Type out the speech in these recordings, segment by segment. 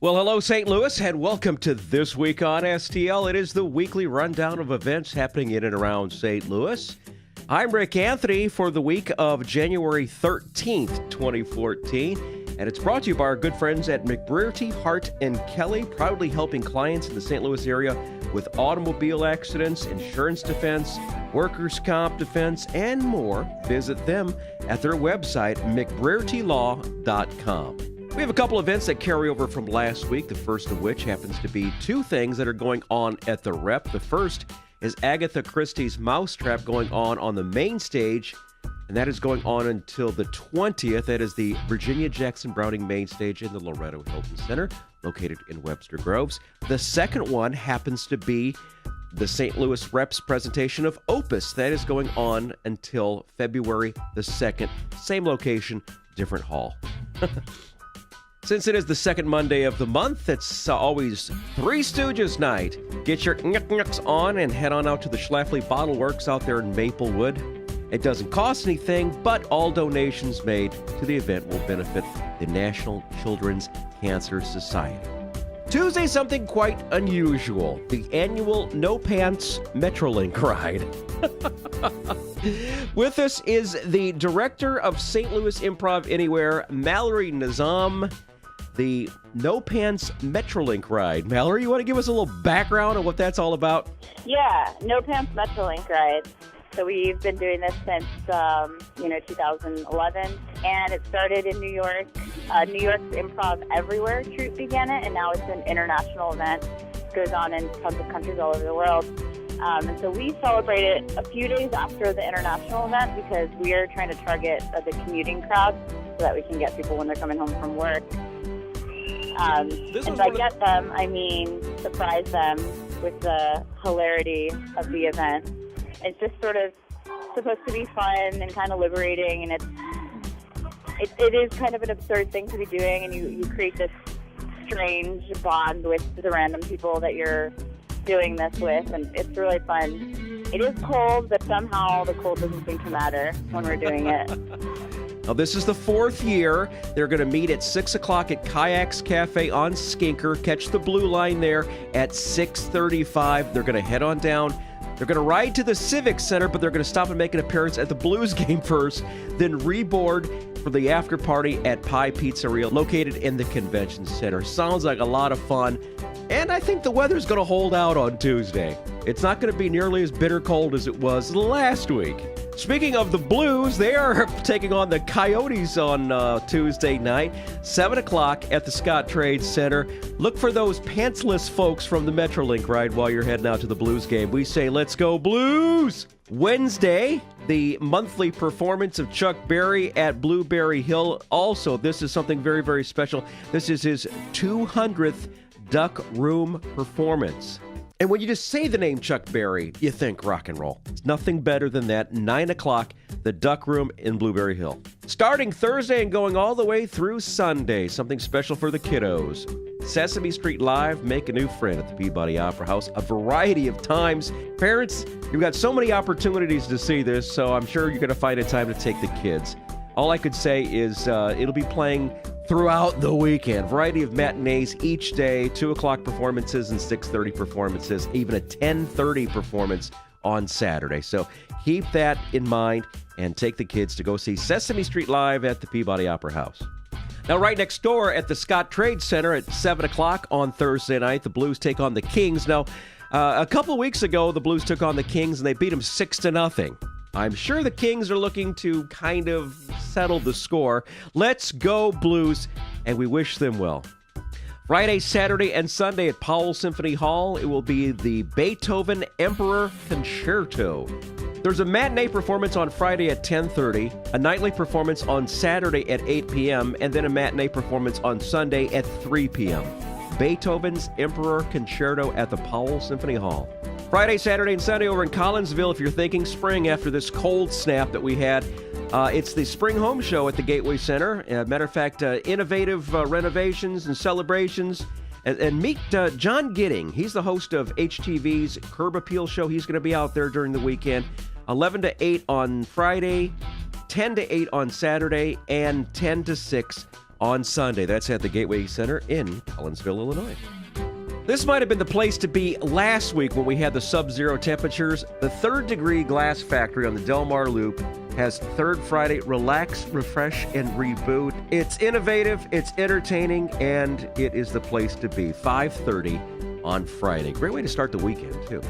Well, hello, St. Louis, and welcome to This Week on STL. It is the weekly rundown of events happening in and around St. Louis. I'm Rick Anthony for the week of January 13th, 2014, and it's brought to you by our good friends at McBrearty, Hart & Kelly, proudly helping clients in the St. Louis area with automobile accidents, insurance defense, workers' comp defense, and more. Visit them at their website, mcbreartylaw.com. We have a couple events that carry over from last week, the first of which happens to be two things that are going on at the Rep. The first is Agatha Christie's Mousetrap going on the main stage, and that is going on until the 20th. That is the Virginia Jackson Browning main stage in the Loretto Hilton Center, located in Webster Groves. The second one happens to be the St. Louis Rep's presentation of Opus. That is going on until February the 2nd. Same location, different hall. Since it is the second Monday of the month, it's always Three Stooges night. Get your knucks on and head on out to the Schlafly Bottle Works out there in Maplewood. It doesn't cost anything, but all donations made to the event will benefit the National Children's Cancer Society. Tuesday, something quite unusual. The annual No Pants Metrolink ride. With us is the director of St. Louis Improv Anywhere, Mallory Nizam. The No Pants Metrolink ride. Mallory, you want to give us a little background on what that's all about? Yeah, No Pants Metrolink ride. So we've been doing this since, 2011, and it started in New York. New York's Improv Everywhere troupe began it, and now it's an international event. It goes on in tons of countries all over the world. And so we celebrate it a few days after the international event because we are trying to target the commuting crowd so that we can get people when they're coming home from work. And by get them, I mean surprise them with the hilarity of the event. It's just sort of supposed to be fun and kind of liberating, and it is kind of an absurd thing to be doing, and you create this strange bond with the random people that you're doing this with, and it's really fun. It is cold, but somehow the cold doesn't seem to matter when we're doing it. Now, this is the fourth year. They're going to meet at 6 o'clock at Kayaks Cafe on Skinker. Catch the blue line there at 6:35. They're going to head on down. They're going to ride to the Civic Center, but they're going to stop and make an appearance at the Blues game first, then reboard for the after party at Pie Pizzeria, located in the Convention Center. Sounds like a lot of fun, and I think the weather's going to hold out on Tuesday. It's not going to be nearly as bitter cold as it was last week. Speaking of the Blues, they are taking on the Coyotes on Tuesday night, 7 o'clock at the Scott Trade Center. Look for those pantsless folks from the Metrolink ride while you're heading out to the Blues game. We say, let's go Blues! Wednesday, the monthly performance of Chuck Berry at Blueberry Hill. Also, this is something very, very special. This is his 200th Duck Room performance. And when you just say the name Chuck Berry, you think rock and roll. It's nothing better than that. 9 o'clock, the Duck Room in Blueberry Hill. Starting Thursday and going all the way through Sunday, something special for the kiddos. Sesame Street Live, make a new friend at the Peabody Opera House a variety of times. Parents, you've got so many opportunities to see this, so I'm sure you're going to find a time to take the kids. All I could say is it'll be playing throughout the weekend. Variety of matinees each day, 2 o'clock performances and 6:30 performances, even a 10:30 performance on Saturday. So keep that in mind and take the kids to go see Sesame Street Live at the Peabody Opera House. Now, right next door at the Scott Trade Center at 7 o'clock on Thursday night, the Blues take on the Kings. Now, a couple of weeks ago, the Blues took on the Kings and they beat them 6-0. I'm sure the Kings are looking to kind of settle the score. Let's go Blues, and we wish them well. Friday, Saturday, and Sunday at Powell Symphony Hall, it will be the Beethoven Emperor Concerto. There's a matinee performance on Friday at 10:30, a nightly performance on Saturday at 8 p.m., and then a matinee performance on Sunday at 3 p.m. Beethoven's Emperor Concerto at the Powell Symphony Hall. Friday, Saturday, and Sunday over in Collinsville, if you're thinking spring after this cold snap that we had. It's the Spring Home Show at the Gateway Center. Matter of fact, innovative renovations and celebrations. And meet John Gidding. He's the host of HTV's Curb Appeal Show. He's going to be out there during the weekend. 11 to 8 on Friday, 10 to 8 on Saturday, and 10 to 6 on Sunday. That's at the Gateway Center in Collinsville, Illinois. This might have been the place to be last week when we had the sub-zero temperatures. The Third Degree Glass Factory on the Del Mar Loop has Third Friday Relax, Refresh, and Reboot. It's innovative, it's entertaining, and it is the place to be. 5:30 on Friday. Great way to start the weekend, too.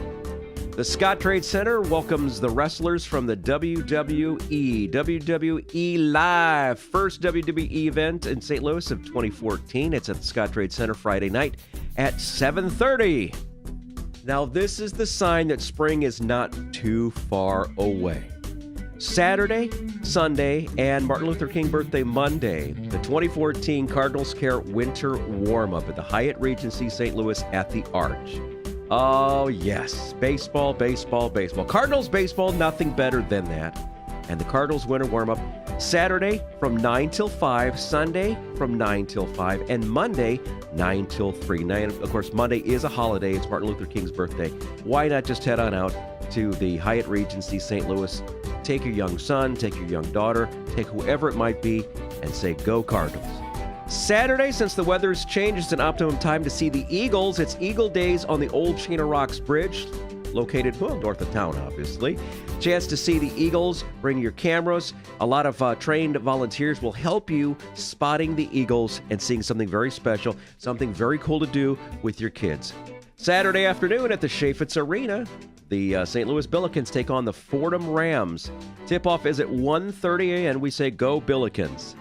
The Scott Trade Center welcomes the wrestlers from the WWE. WWE Live, first WWE event in St. Louis of 2014. It's at the Scott Trade Center Friday night at 7:30. Now, this is the sign that spring is not too far away. Saturday, Sunday, and Martin Luther King birthday Monday, the 2014 Cardinals Care Winter Warmup at the Hyatt Regency St. Louis at the Arch. Oh, yes. Baseball, baseball, baseball. Cardinals baseball, nothing better than that. And the Cardinals winter warm-up Saturday from 9 till 5, Sunday from 9 till 5, and Monday 9 till 3. Now, of course, Monday is a holiday. It's Martin Luther King's birthday. Why not just head on out to the Hyatt Regency St. Louis, take your young son, take your young daughter, take whoever it might be, and say, go Cardinals. Saturday, since the weather's changed, it's an optimum time to see the Eagles. It's Eagle Days on the Old Chain of Rocks Bridge, located, north of town, obviously. Chance to see the Eagles. Bring your cameras. A lot of trained volunteers will help you spotting the Eagles and seeing something very special, something very cool to do with your kids. Saturday afternoon at the Chaffetz Arena, the St. Louis Billikens take on the Fordham Rams. Tip-off is at 1:30 a.m. We say, go Billikens.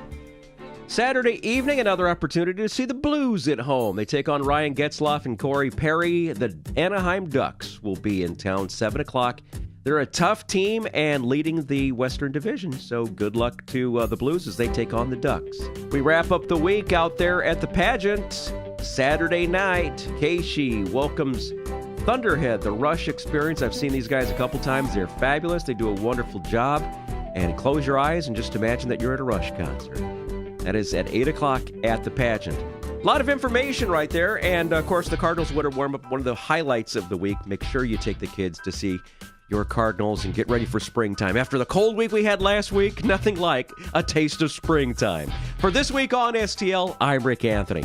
Saturday evening, another opportunity to see the Blues at home. They take on Ryan Getzlaff and Corey Perry. The Anaheim Ducks will be in town 7 o'clock. They're a tough team and leading the Western Division, so good luck to the Blues as they take on the Ducks. We wrap up the week out there at the pageant. Saturday night, Keishi welcomes Thunderhead, the Rush Experience. I've seen these guys a couple times. They're fabulous. They do a wonderful job. And close your eyes and just imagine that you're at a Rush concert. That is at 8 o'clock at the pageant. A lot of information right there. And, of course, the Cardinals winter warm-up, one of the highlights of the week. Make sure you take the kids to see your Cardinals and get ready for springtime. After the cold week we had last week, nothing like a taste of springtime. For this week on STL, I'm Rick Anthony.